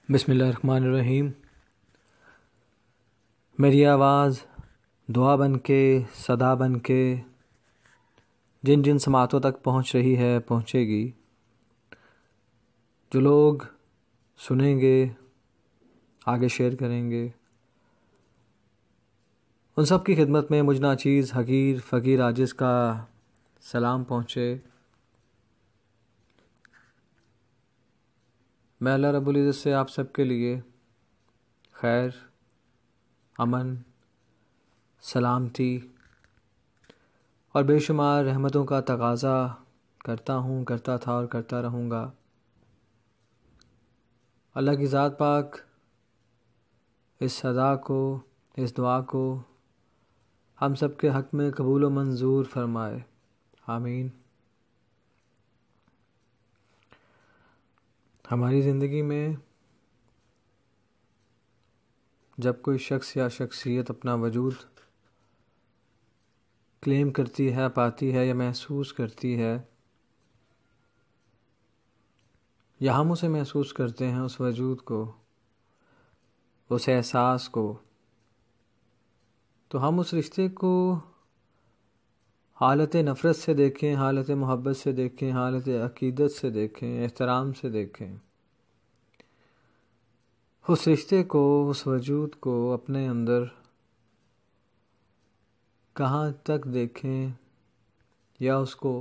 بسم اللہ الرحمن الرحیم۔ میری آواز دعا بن کے، صدا بن کے جن جن سماعتوں تک پہنچ رہی ہے پہنچے گی۔ جو لوگ سنیں گے، آگے شیئر کریں گے، ان سب کی خدمت میں مجھ ناچیز حقیر فقیر عاجز کا سلام پہنچے۔ میں اللہ رب العزت سے آپ سب کے لیے خیر، امن، سلامتی اور بے شمار رحمتوں کا تقاضا کرتا ہوں، کرتا تھا اور کرتا رہوں گا۔ اللہ کی ذات پاک اس صدا کو، اس دعا کو ہم سب کے حق میں قبول و منظور فرمائے، آمین۔ ہماری زندگی میں جب کوئی شخص یا شخصیت اپنا وجود کلیم کرتی ہے، پاتی ہے یا محسوس کرتی ہے، یا ہم اسے محسوس کرتے ہیں، اس وجود کو، اس احساس کو، تو ہم اس رشتے کو حالت نفرت سے دیکھیں، حالت محبت سے دیکھیں، حالت عقیدت سے دیکھیں، احترام سے دیکھیں۔ اس رشتے کو، اس وجود کو اپنے اندر کہاں تک دیکھیں یا اس کو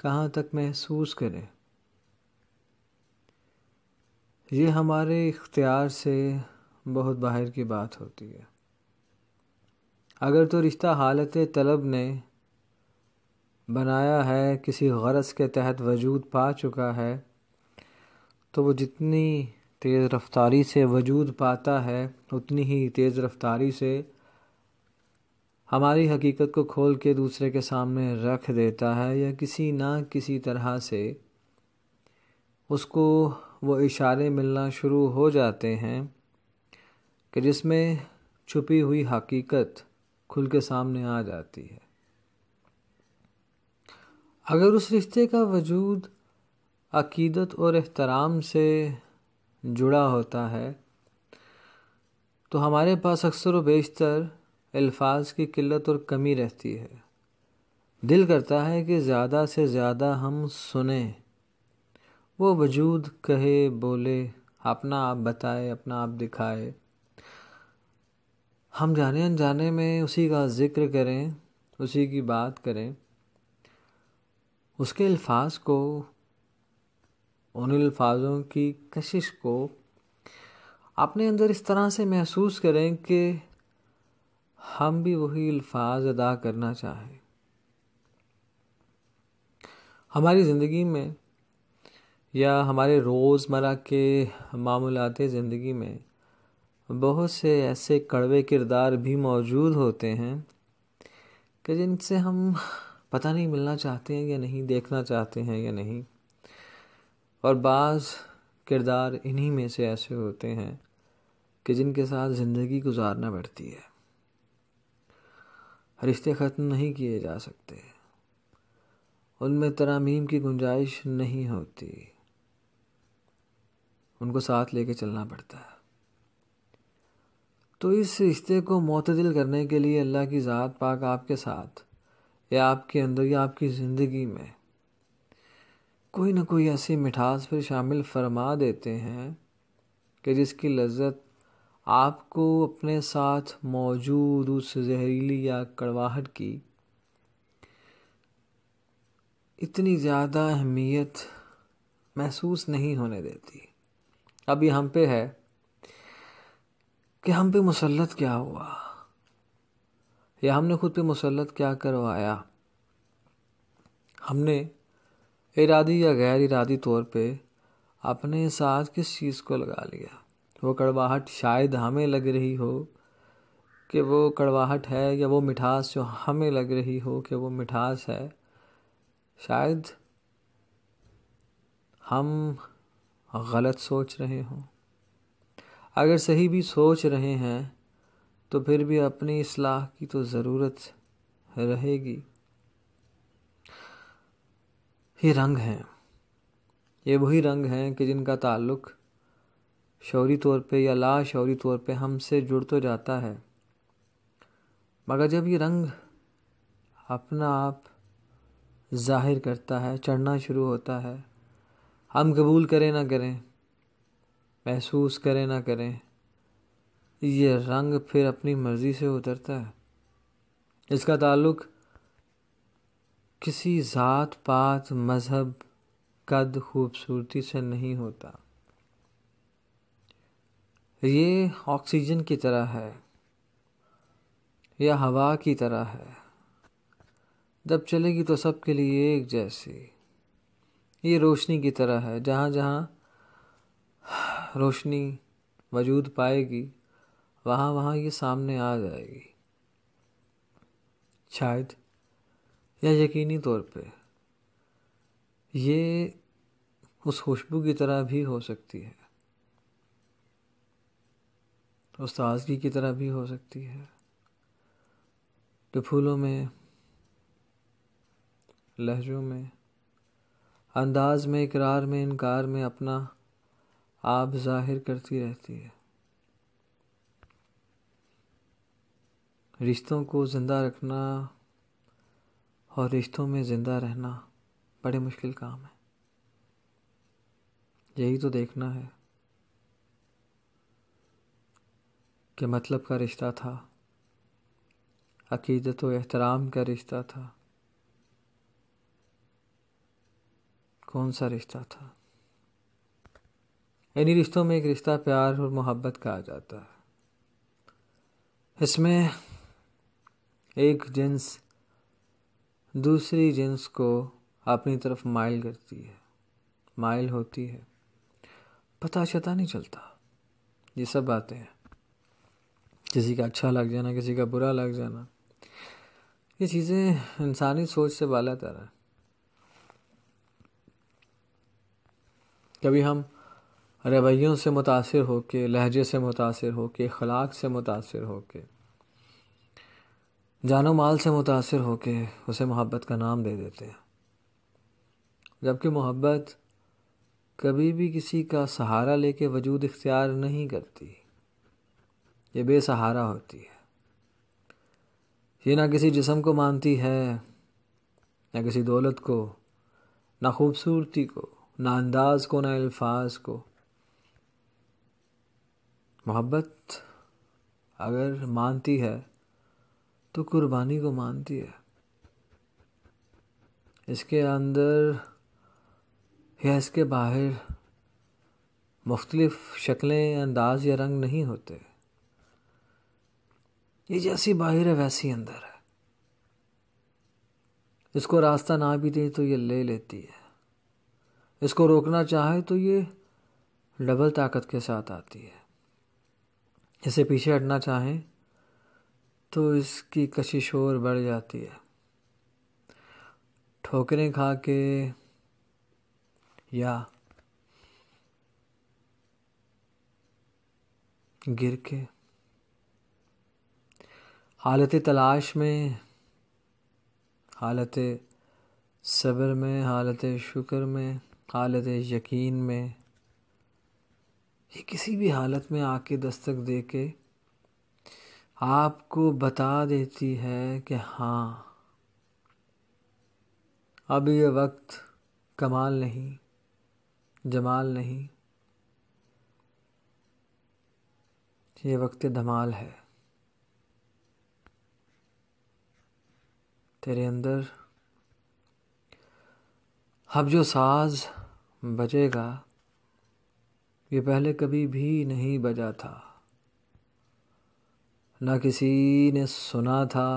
کہاں تک محسوس کریں، یہ ہمارے اختیار سے بہت باہر کی بات ہوتی ہے۔ اگر تو رشتہ حالت طلب نے بنایا ہے، کسی غرض کے تحت وجود پا چکا ہے، تو وہ جتنی تیز رفتاری سے وجود پاتا ہے، اتنی ہی تیز رفتاری سے ہماری حقیقت کو کھول کے دوسرے کے سامنے رکھ دیتا ہے، یا کسی نہ کسی طرح سے اس کو وہ اشارے ملنا شروع ہو جاتے ہیں کہ جس میں چھپی ہوئی حقیقت کھل کے سامنے آ جاتی ہے۔ اگر اس رشتے کا وجود عقیدت اور احترام سے جڑا ہوتا ہے تو ہمارے پاس اکثر و بیشتر الفاظ کی قلت اور کمی رہتی ہے۔ دل کرتا ہے کہ زیادہ سے زیادہ ہم سنیں، وہ وجود کہے، بولے، اپنا آپ بتائے، اپنا آپ دکھائے، ہم جانے انجانے میں اسی کا ذکر کریں، اسی کی بات کریں، اس کے الفاظ کو، ان الفاظوں کی کشش کو اپنے اندر اس طرح سے محسوس کریں کہ ہم بھی وہی الفاظ ادا کرنا چاہیں۔ ہماری زندگی میں یا ہمارے روزمرہ کے معمولات زندگی میں بہت سے ایسے کڑوے کردار بھی موجود ہوتے ہیں کہ جن سے ہم پتہ نہیں ملنا چاہتے ہیں یا نہیں، دیکھنا چاہتے ہیں یا نہیں، اور بعض کردار انہی میں سے ایسے ہوتے ہیں کہ جن کے ساتھ زندگی گزارنا پڑتی ہے۔ رشتے ختم نہیں کیے جا سکتے، ان میں ترامیم کی گنجائش نہیں ہوتی، ان کو ساتھ لے کے چلنا پڑتا ہے۔ تو اس رشتے کو معتدل کرنے کے لیے اللہ کی ذات پاک آپ کے ساتھ یا آپ کے اندر یا آپ کی زندگی میں کوئی نہ کوئی ایسی مٹھاس پھر شامل فرما دیتے ہیں کہ جس کی لذت آپ کو اپنے ساتھ موجود اس زہریلی یا کڑواہٹ کی اتنی زیادہ اہمیت محسوس نہیں ہونے دیتی۔ اب یہ ہم پہ ہے کہ ہم پہ مسلط کیا ہوا، یا ہم نے خود پہ مسلط کیا کروایا۔ ہم نے ارادی یا غیر ارادی طور پہ اپنے ساتھ کس چیز کو لگا لیا۔ وہ کڑواہٹ شاید ہمیں لگ رہی ہو کہ وہ کڑواہٹ ہے، یا وہ مٹھاس جو ہمیں لگ رہی ہو کہ وہ مٹھاس ہے، شاید ہم غلط سوچ رہے ہوں۔ اگر صحیح بھی سوچ رہے ہیں تو پھر بھی اپنی اصلاح کی تو ضرورت رہے گی۔ یہ رنگ ہیں، یہ وہی رنگ ہیں کہ جن کا تعلق شعوری طور پہ یا لا شعوری طور پہ ہم سے جڑ تو جاتا ہے، مگر جب یہ رنگ اپنا آپ ظاہر کرتا ہے، چڑھنا شروع ہوتا ہے، ہم قبول کریں نہ کریں، محسوس کریں نہ کریں، یہ رنگ پھر اپنی مرضی سے اترتا ہے۔ اس کا تعلق کسی ذات پات، مذہب، قد، خوبصورتی سے نہیں ہوتا۔ یہ آکسیجن کی طرح ہے یا ہوا کی طرح ہے، جب چلے گی تو سب کے لیے ایک جیسی۔ یہ روشنی کی طرح ہے، جہاں جہاں روشنی وجود پائے گی وہاں وہاں یہ سامنے آ جائے گی۔ شاید یا یقینی طور پہ یہ اس خوشبو کی طرح بھی ہو سکتی ہے، اس تازگی کی طرح بھی ہو سکتی ہے، جو پھولوں میں، لہجوں میں، انداز میں، اقرار میں، انکار میں اپنا آپ ظاہر کرتی رہتی ہے۔ رشتوں کو زندہ رکھنا اور رشتوں میں زندہ رہنا بڑے مشکل کام ہے۔ یہی تو دیکھنا ہے کہ مطلب کا رشتہ تھا، عقیدت و احترام کا رشتہ تھا، کون سا رشتہ تھا؟ انہی رشتوں میں ایک رشتہ پیار اور محبت کہا جاتا ہے۔ اس میں ایک جنس دوسری جنس کو اپنی طرف مائل کرتی ہے، مائل ہوتی ہے، پتہ شتہ نہیں چلتا۔ یہ سب باتیں ہیں، کسی کا اچھا لگ جانا، کسی کا برا لگ جانا، یہ چیزیں انسانی سوچ سے بالا تر ہیں۔ کبھی ہم رویوں سے متاثر ہو کے، لہجے سے متاثر ہو کے، اخلاق سے متاثر ہو کے، جان و مال سے متاثر ہو کے اسے محبت کا نام دے دیتے ہیں، جبکہ محبت کبھی بھی کسی کا سہارا لے کے وجود اختیار نہیں کرتی، یہ بے سہارا ہوتی ہے۔ یہ نہ کسی جسم کو مانتی ہے، نہ کسی دولت کو، نہ خوبصورتی کو، نہ انداز کو، نہ الفاظ کو۔ محبت اگر مانتی ہے تو قربانی کو مانتی ہے۔ اس کے اندر یا اس کے باہر مختلف شکلیں، انداز یا رنگ نہیں ہوتے۔ یہ جیسی باہر ہے ویسی اندر ہے۔ اس کو راستہ نہ بھی دے تو یہ لے لیتی ہے، اس کو روکنا چاہے تو یہ ڈبل طاقت کے ساتھ آتی ہے، اسے پیچھے ہٹنا چاہیں تو اس کی کشش اور بڑھ جاتی ہے۔ ٹھوکریں کھا کے یا گر کے، حالت تلاش میں، حالت صبر میں، حالت شکر میں، حالت یقین میں، یہ کسی بھی حالت میں آ کے دستک دے کے آپ کو بتا دیتی ہے کہ ہاں اب یہ وقت کمال نہیں، جمال نہیں، یہ وقت دھمال ہے۔ تیرے اندر اب جو ساز بجے گا یہ پہلے کبھی بھی نہیں بجا تھا، نہ کسی نے سنا تھا،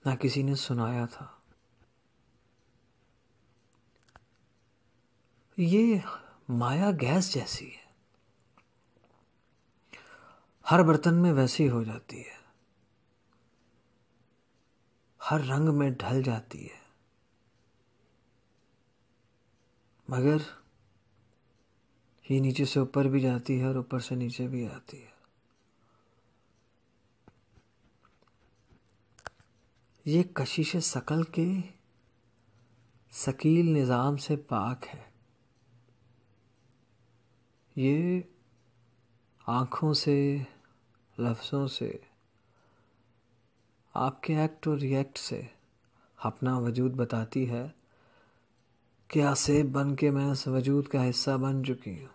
نہ کسی نے سنایا تھا۔ یہ مایا گیس جیسی ہے، ہر برتن میں ویسی ہو جاتی ہے، ہر رنگ میں ڈھل جاتی ہے، مگر یہ نیچے سے اوپر بھی جاتی ہے اور اوپر سے نیچے بھی آتی ہے۔ یہ کشش ثقل کے ثقیل نظام سے پاک ہے۔ یہ آنکھوں سے، لفظوں سے، آپ کے ایکٹ اور ری ایکٹ سے اپنا وجود بتاتی ہے کہ آسیب بن کے میں اس وجود کا حصہ بن چکی ہوں۔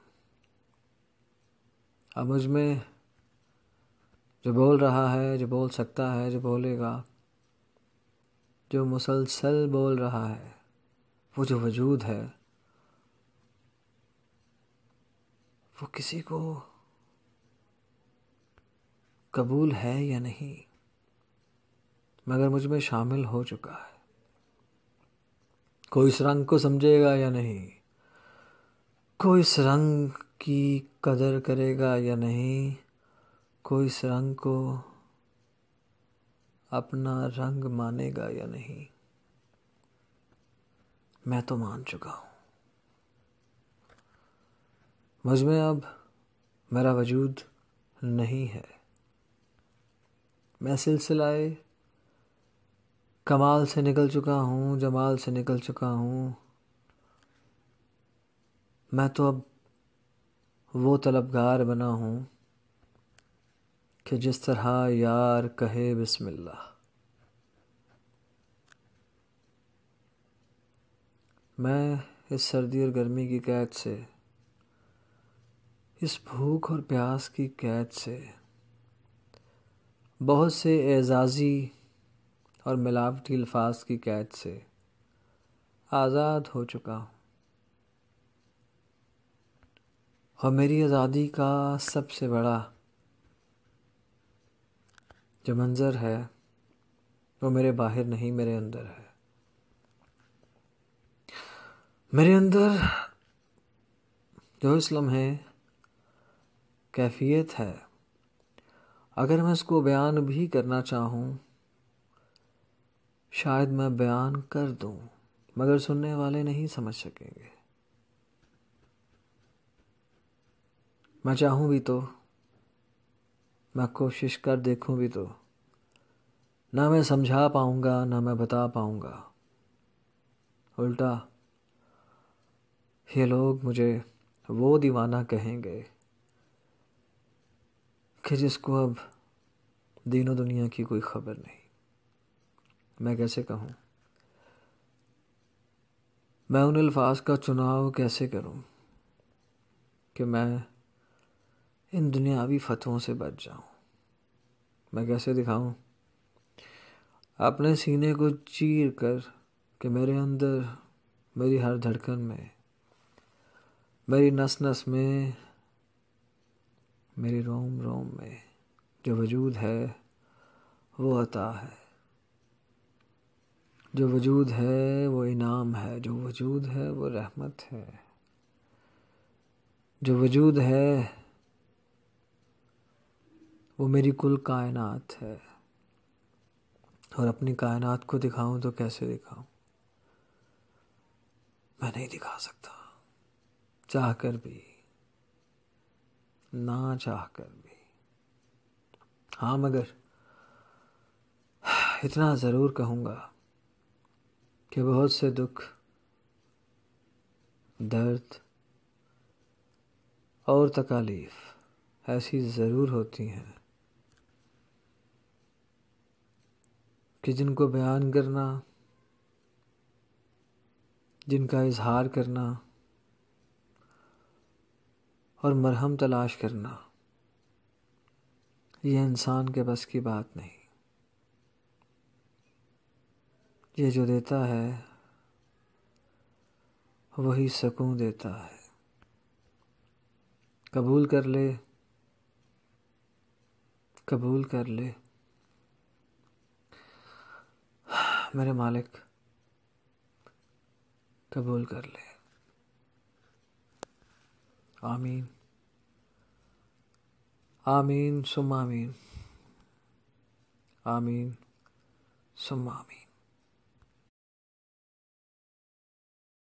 اب مجھ میں جو بول رہا ہے، جو بول سکتا ہے، جو بولے گا، جو مسلسل بول رہا ہے، وہ جو وجود ہے، وہ کسی کو قبول ہے یا نہیں، مگر مجھ میں شامل ہو چکا ہے۔ کوئی اس رنگ کو سمجھے گا یا نہیں، کوئی اس رنگ کی قدر کرے گا یا نہیں، کوئی اس رنگ کو اپنا رنگ مانے گا یا نہیں، میں تو مان چکا ہوں۔ مجھ میں اب میرا وجود نہیں ہے۔ میں سلسلہ کمال سے نکل چکا ہوں، جمال سے نکل چکا ہوں۔ میں تو اب وہ طلبگار بنا ہوں کہ جس طرح یار کہے بسم اللہ۔ میں اس سردی اور گرمی کی قید سے، اس بھوک اور پیاس کی قید سے، بہت سے اعزازی اور ملاوٹی الفاظ کی قید سے آزاد ہو چکا ہوں، اور میری آزادی کا سب سے بڑا جو منظر ہے وہ میرے باہر نہیں، میرے اندر ہے۔ میرے اندر جو اس لمحے کیفیت ہے، اگر میں اس کو بیان بھی کرنا چاہوں شاید میں بیان کر دوں، مگر سننے والے نہیں سمجھ سکیں گے۔ میں چاہوں بھی تو، میں کوشش کر دیکھوں بھی تو، نہ میں سمجھا پاؤں گا، نہ میں بتا پاؤں گا۔ الٹا یہ لوگ مجھے وہ دیوانہ کہیں گے کہ جس کو اب دین و دنیا کی کوئی خبر نہیں۔ میں کیسے کہوں؟ میں ان الفاظ کا چناؤ کیسے کروں کہ میں ان دنیاوی فتووں سے بچ جاؤں؟ میں کیسے دکھاؤں اپنے سینے کو چیر کر کہ میرے اندر، میری ہر دھڑکن میں، میری نس نس میں، میری روم روم میں جو وجود ہے وہ عطا ہے، جو وجود ہے وہ انعام ہے، جو وجود ہے وہ رحمت ہے، جو وجود ہے وہ میری کل کائنات ہے۔ اور اپنی کائنات کو دکھاؤں تو کیسے دکھاؤں؟ میں نہیں دکھا سکتا، چاہ کر بھی، نہ چاہ کر بھی۔ ہاں مگر اتنا ضرور کہوں گا کہ بہت سے دکھ، درد اور تکالیف ایسی ضرور ہوتی ہیں کہ جن کو بیان کرنا، جن کا اظہار کرنا اور مرہم تلاش کرنا، یہ انسان کے بس کی بات نہیں۔ یہ جو دیتا ہے وہی سکون دیتا ہے۔ قبول کر لے، قبول کر لے میرے مالک، قبول کر لے۔ آمین، آمین ثم آمین، آمین ثم آمین۔